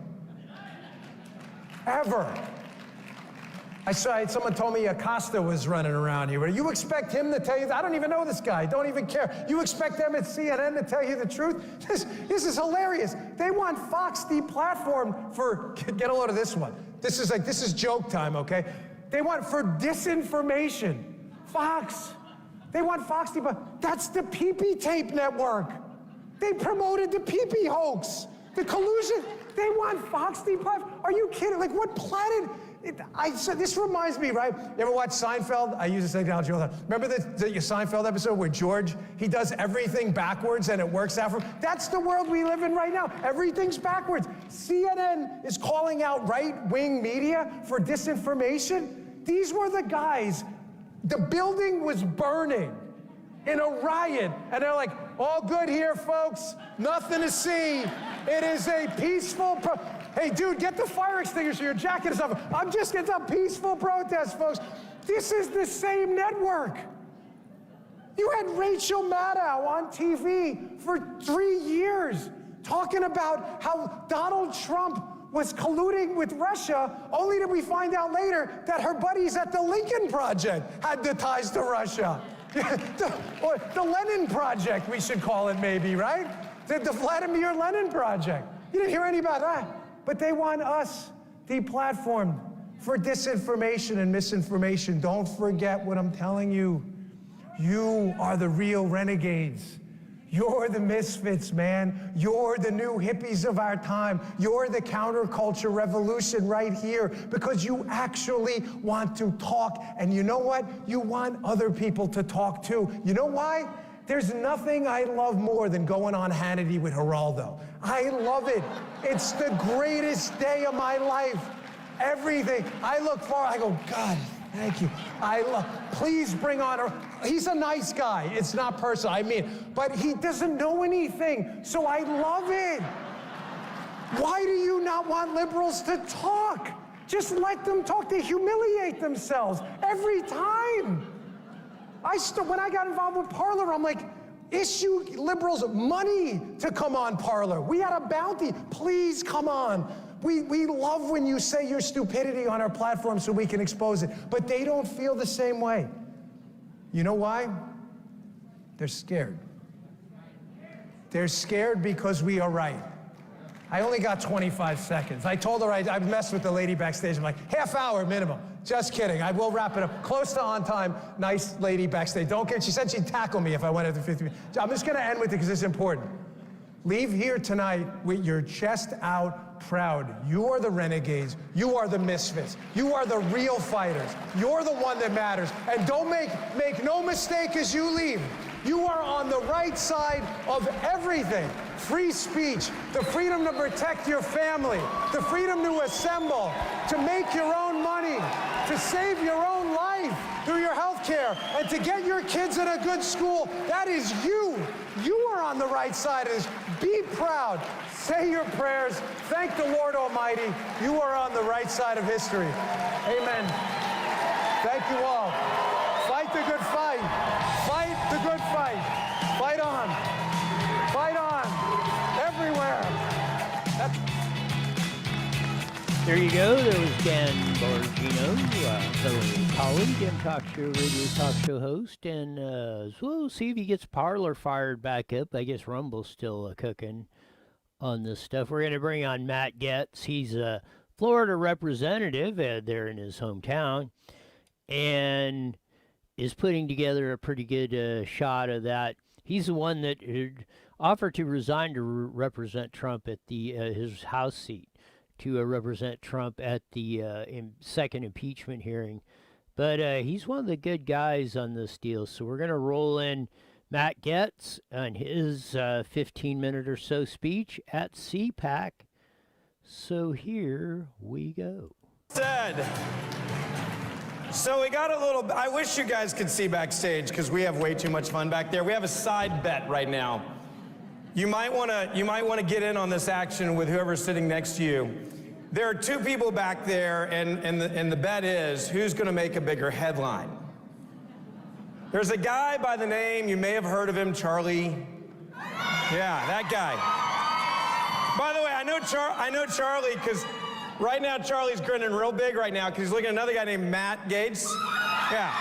Speaker 7: Ever. I saw someone told me Acosta was running around here. You expect him to tell you, I don't even know this guy, don't even care. You expect them at CNN to tell you the truth? This is hilarious. They want Fox deplatformed for, get a load of this one. This is joke time, okay? They want for disinformation. Fox. They want Fox deplatformed. That's the pee-pee tape network. They promoted the pee-pee hoax. The collusion. They want Fox deplatformed. Are you kidding? Like, what planet? This reminds me, right? You ever watch Seinfeld? I use this analogy all the time. Remember the Seinfeld episode where George, he does everything backwards and it works out for him? That's the world we live in right now. Everything's backwards. CNN is calling out right-wing media for disinformation. These were the guys. The building was burning in a riot. And they're like, all good here, folks. Nothing to see. It is a peaceful Hey, dude, get the fire extinguisher. Your jacket is off. It's a peaceful protest, folks. This is the same network. You had Rachel Maddow on TV for 3 years talking about how Donald Trump was colluding with Russia, only to we find out later that her buddies at the Lincoln Project had the ties to Russia. The Lenin Project, we should call it maybe, right? The Vladimir Lenin Project. You didn't hear any about that. But they want us deplatformed for disinformation and misinformation. Don't forget what I'm telling you. You are the real renegades. You're the misfits, man. You're the new hippies of our time. You're the counterculture revolution right here because you actually want to talk. And you know what? You want other people to talk too. You know why? There's nothing I love more than going on Hannity with Geraldo. I love it. It's the greatest day of my life. Everything. I look forward, I go, God, thank you. Please bring on her. He's a nice guy. It's not personal, I mean, but he doesn't know anything, so I love it. Why do you not want liberals to talk? Just let them talk. They humiliate themselves every time. When I got involved with Parler, I'm like, issue liberals money to come on Parler. We had a bounty. Please come on. We love when you say your stupidity on our platform so we can expose it. But they don't feel the same way. You know why? They're scared. They're scared because we are right. I only got 25 seconds. I told her I messed with the lady backstage. I'm like, half hour minimum. Just kidding. I will wrap it up. Close to on time. Nice lady backstage. Don't get. She said she'd tackle me if I went after 50 minutes. I'm just going to end with it because it's important. Leave here tonight with your chest out, proud. You are the renegades. You are the misfits. You are the real fighters. You're the one that matters. And don't make no mistake as you leave. You are on the right side of everything. Free speech, the freedom to protect your family, the freedom to assemble, to make your own money, to save your own life through your health care, and to get your kids in a good school. That is you. You are on the right side of this. Be proud. Say your prayers. Thank the Lord Almighty. You are on the right side of history. Amen. Thank you all. Fight the good fight. Fight the good fight. Fight on. Fight on. Everywhere.
Speaker 4: There you go. There was Dan Bongino, fellow colleague and radio talk show host. And so we'll see if he gets Parler fired back up. I guess Rumble's still cooking on this stuff. We're going to bring on Matt Gaetz. He's a Florida representative there in his hometown and is putting together a pretty good shot of that. He's the one that offered to resign to represent Trump at the his House seat, to represent Trump at the second impeachment hearing. But he's one of the good guys on this deal. So we're going to roll in Matt Gaetz on his 15-minute or so speech at CPAC. So here we go.
Speaker 8: So we got a little, I wish you guys could see backstage because we have way too much fun back there. We have a side bet right now. You might want to get in on this action with whoever's sitting next to you. There are two people back there, and the bet is who's going to make a bigger headline. There's a guy by the name, you may have heard of him, Charlie. Yeah, that guy. By the way, I know Charlie because right now Charlie's grinning real big right now because he's looking at another guy named Matt Gaetz. Yeah.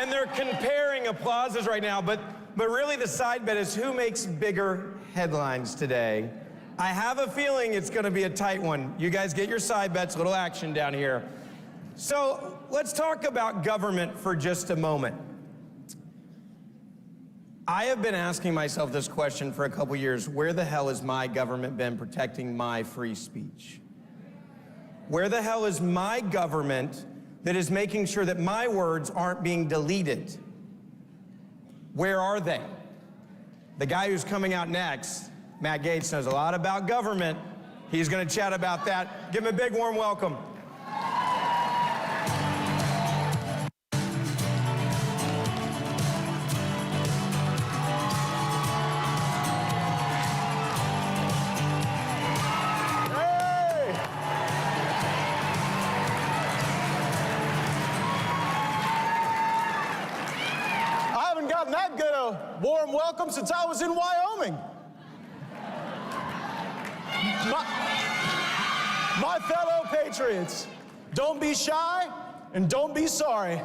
Speaker 8: And they're comparing applauses right now, but really the side bet is who makes bigger headlines today. I have a feeling it's going to be a tight one. You guys get your side bets, a little action down here. So let's talk about government for just a moment. I have been asking myself this question for a couple years. Where the hell has my government been protecting my free speech? Where the hell is my government that is making sure that my words aren't being deleted? Where are they? The guy who's coming out next, Matt Gaetz, knows a lot about government. He's going to chat about that. Give him a big warm welcome.
Speaker 9: That good a warm welcome since I was in Wyoming. My fellow patriots, don't be shy and don't be sorry.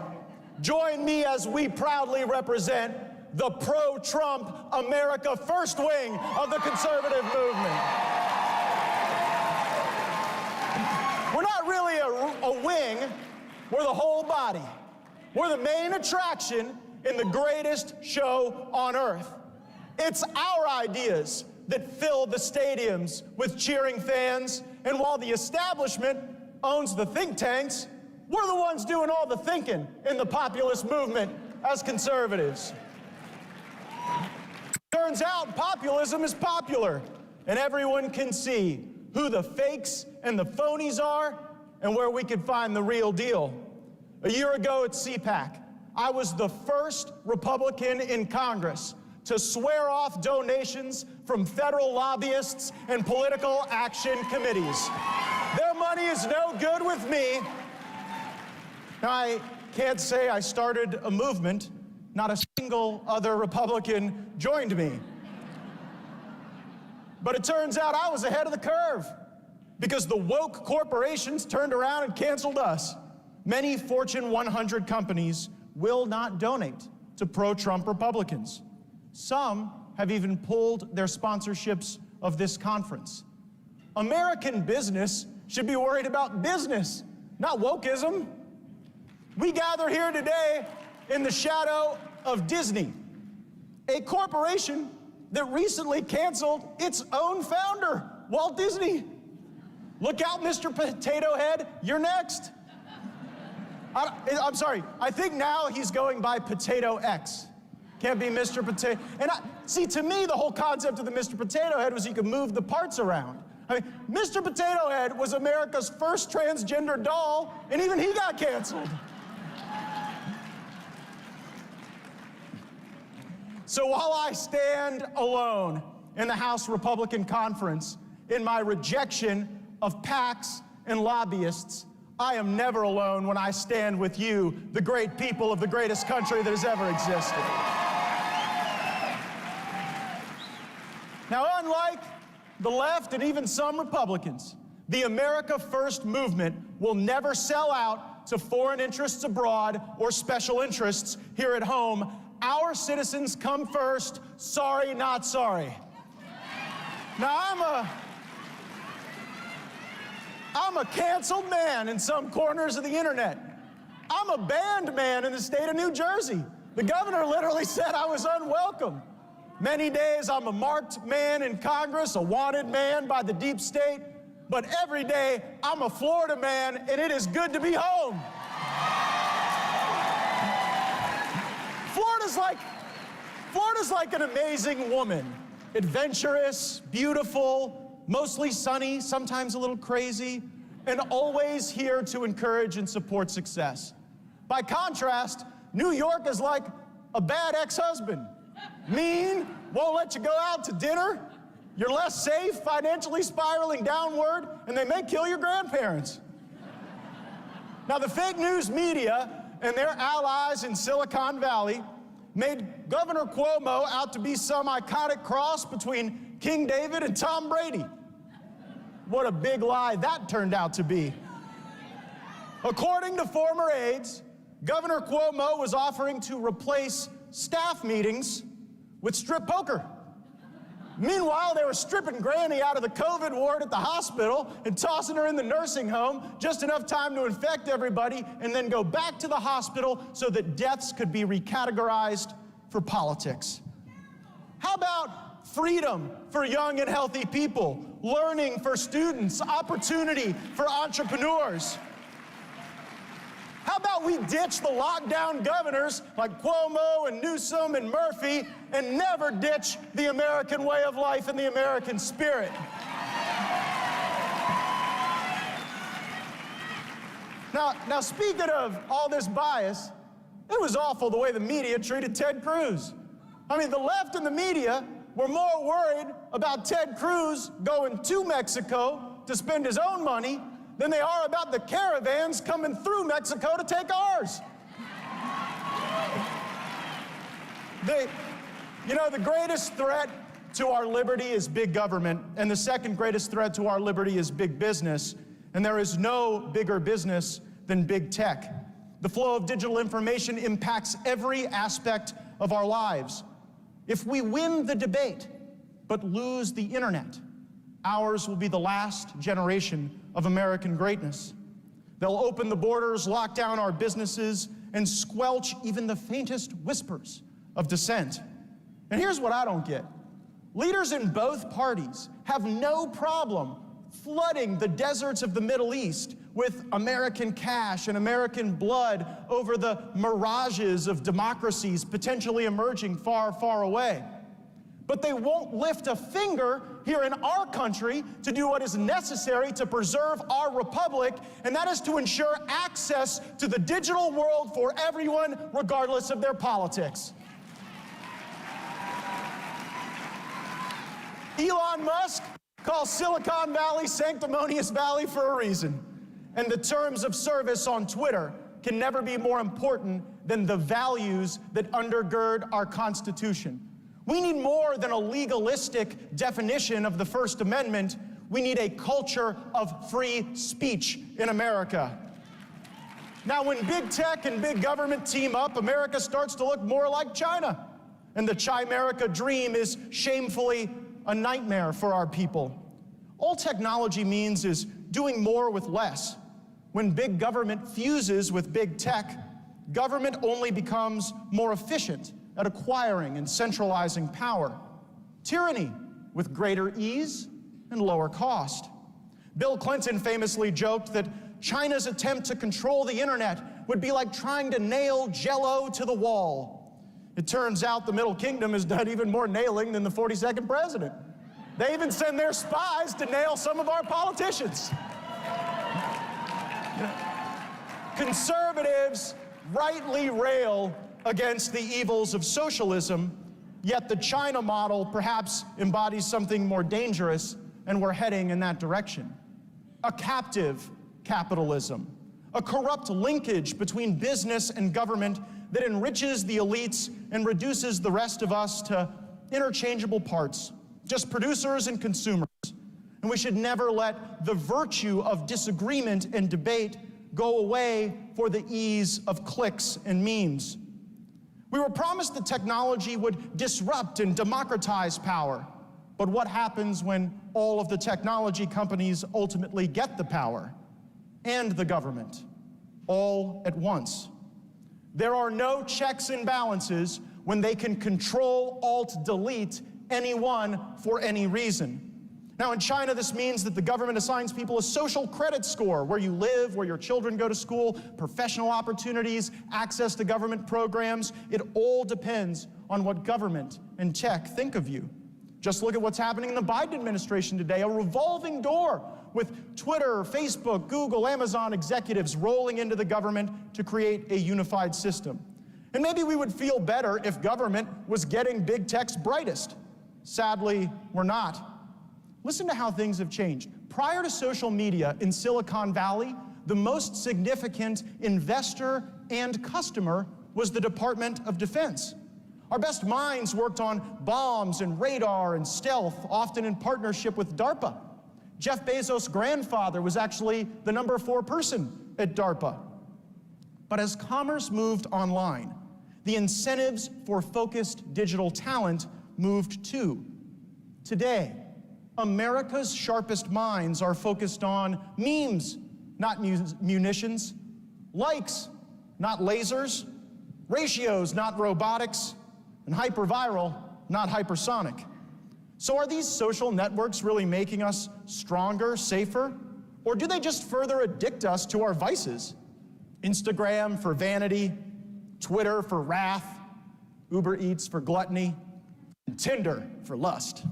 Speaker 9: Join me as we proudly represent the pro-Trump America First wing of the conservative movement. We're not really a wing, we're the whole body. We're the main attraction in the greatest show on earth. It's our ideas that fill the stadiums with cheering fans, and while the establishment owns the think tanks, we're the ones doing all the thinking in the populist movement as conservatives. Turns out populism is popular, and everyone can see who the fakes and the phonies are and where we can find the real deal. A year ago at CPAC, I was the first Republican in Congress to swear off donations from federal lobbyists and political action committees. Their money is no good with me. Now, I can't say I started a movement. Not a single other Republican joined me. But it turns out I was ahead of the curve because the woke corporations turned around and canceled us. Many Fortune 100 companies will not donate to pro-Trump Republicans. Some have even pulled their sponsorships of this conference. American business should be worried about business, not wokeism. We gather here today in the shadow of Disney, a corporation that recently canceled its own founder, Walt Disney. Look out, Mr. Potato Head, you're next. I'm sorry, I think now he's going by Potato X. Can't be Mr. Potato. And see, to me, the whole concept of the Mr. Potato Head was you could move the parts around. I mean, Mr. Potato Head was America's first transgender doll, and even he got canceled. So while I stand alone in the House Republican Conference in my rejection of PACs and lobbyists, I am never alone when I stand with you, the great people of the greatest country that has ever existed. Now, unlike the left and even some Republicans, the America First movement will never sell out to foreign interests abroad or special interests here at home. Our citizens come first. Sorry, not sorry. Now, I'm a canceled man in some corners of the internet. I'm a banned man in the state of New Jersey. The governor literally said I was unwelcome. Many days I'm a marked man in Congress, a wanted man by the deep state, but every day I'm a Florida man, and it is good to be home. Florida's like an amazing woman. Adventurous, beautiful, mostly sunny, sometimes a little crazy, and always here to encourage and support success. By contrast, New York is like a bad ex-husband. Mean, won't let you go out to dinner, you're less safe, financially spiraling downward, and they may kill your grandparents. Now, the fake news media and their allies in Silicon Valley made Governor Cuomo out to be some iconic cross between King David and Tom Brady. What a big lie that turned out to be. According to former aides, Governor Cuomo was offering to replace staff meetings with strip poker. Meanwhile, they were stripping Granny out of the COVID ward at the hospital and tossing her in the nursing home, just enough time to infect everybody and then go back to the hospital so that deaths could be recategorized for politics. How about freedom for young and healthy people, learning for students, opportunity for entrepreneurs? How about we ditch the lockdown governors like Cuomo and Newsom and Murphy and never ditch the American way of life and the American spirit? Now, speaking of all this bias, it was awful the way the media treated Ted Cruz. I mean, the left and the media were more worried about Ted Cruz going to Mexico to spend his own money than they are about the caravans coming through Mexico to take ours. The greatest threat to our liberty is big government, and the second greatest threat to our liberty is big business, and there is no bigger business than big tech. The flow of digital information impacts every aspect of our lives. If we win the debate, but lose the internet, ours will be the last generation of American greatness. They'll open the borders, lock down our businesses, and squelch even the faintest whispers of dissent. And here's what I don't get. Leaders in both parties have no problem flooding the deserts of the Middle East with American cash and American blood over the mirages of democracies potentially emerging far, far away. But they won't lift a finger here in our country to do what is necessary to preserve our republic, and that is to ensure access to the digital world for everyone, regardless of their politics. Elon Musk calls Silicon Valley Sanctimonious Valley for a reason. And the terms of service on Twitter can never be more important than the values that undergird our Constitution. We need more than a legalistic definition of the First Amendment. We need a culture of free speech in America. Now, when big tech and big government team up, America starts to look more like China. And the Chimerica dream is shamefully a nightmare for our people. All technology means is doing more with less. When big government fuses with big tech, government only becomes more efficient at acquiring and centralizing power. Tyranny with greater ease and lower cost. Bill Clinton famously joked that China's attempt to control the internet would be like trying to nail Jell-O to the wall. It turns out the Middle Kingdom has done even more nailing than the 42nd president. They even send their spies to nail some of our politicians. Conservatives rightly rail against the evils of socialism, yet the China model perhaps embodies something more dangerous, and we're heading in that direction. A captive capitalism, a corrupt linkage between business and government that enriches the elites and reduces the rest of us to interchangeable parts, just producers and consumers. And we should never let the virtue of disagreement and debate go away for the ease of clicks and memes. We were promised that technology would disrupt and democratize power. But what happens when all of the technology companies ultimately get the power and the government all at once? There are no checks and balances when they can control, alt, delete anyone for any reason. Now, in China, this means that the government assigns people a social credit score, where you live, where your children go to school, professional opportunities, access to government programs. It all depends on what government and tech think of you. Just look at what's happening in the Biden administration today, a revolving door with Twitter, Facebook, Google, Amazon executives rolling into the government to create a unified system. And maybe we would feel better if government was getting big tech's brightest. Sadly, we're not. Listen to how things have changed. Prior to social media in Silicon Valley, the most significant investor and customer was the Department of Defense. Our best minds worked on bombs and radar and stealth, often in partnership with DARPA. Jeff Bezos' grandfather was actually the number 4 person at DARPA. But as commerce moved online, the incentives for focused digital talent moved too. Today, America's sharpest minds are focused on memes, not munitions, likes, not lasers, ratios, not robotics, and hyperviral, not hypersonic. So are these social networks really making us stronger, safer? Or do they just further addict us to our vices? Instagram for vanity, Twitter for wrath, Uber Eats for gluttony, and Tinder for lust.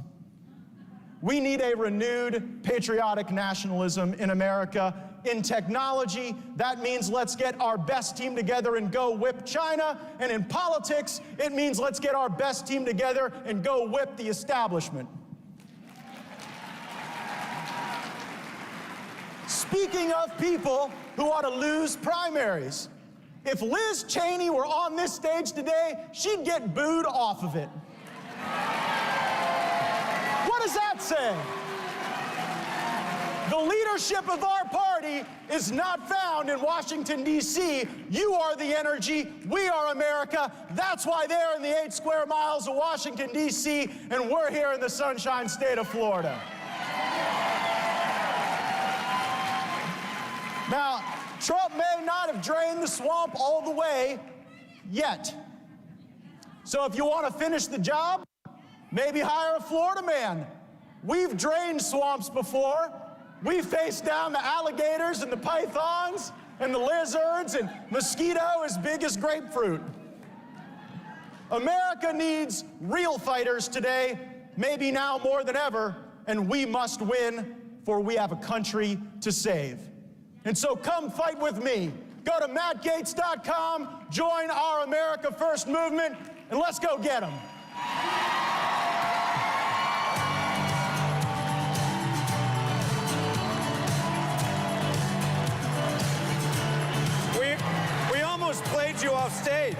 Speaker 9: We need a renewed patriotic nationalism in America. In technology, that means let's get our best team together and go whip China. And in politics, it means let's get our best team together and go whip the establishment. Speaking of people who ought to lose primaries, if Liz Cheney were on this stage today, she'd get booed off of it. What does that say? The leadership of our party is not found in Washington, D.C. You are the energy. We are America. That's why they're in the 8 square miles of Washington, D.C., and we're here in the Sunshine State of Florida. Now, Trump may not have drained the swamp all the way yet. So if you want to finish the job, maybe hire a Florida man. We've drained swamps before. We've faced down the alligators and the pythons and the lizards and mosquito as big as grapefruit. America needs real fighters today, maybe now more than ever, and we must win, for we have a country to save. And so come fight with me. Go to mattgaetz.com, join our America First movement, and let's go get them.
Speaker 8: We almost played you off stage.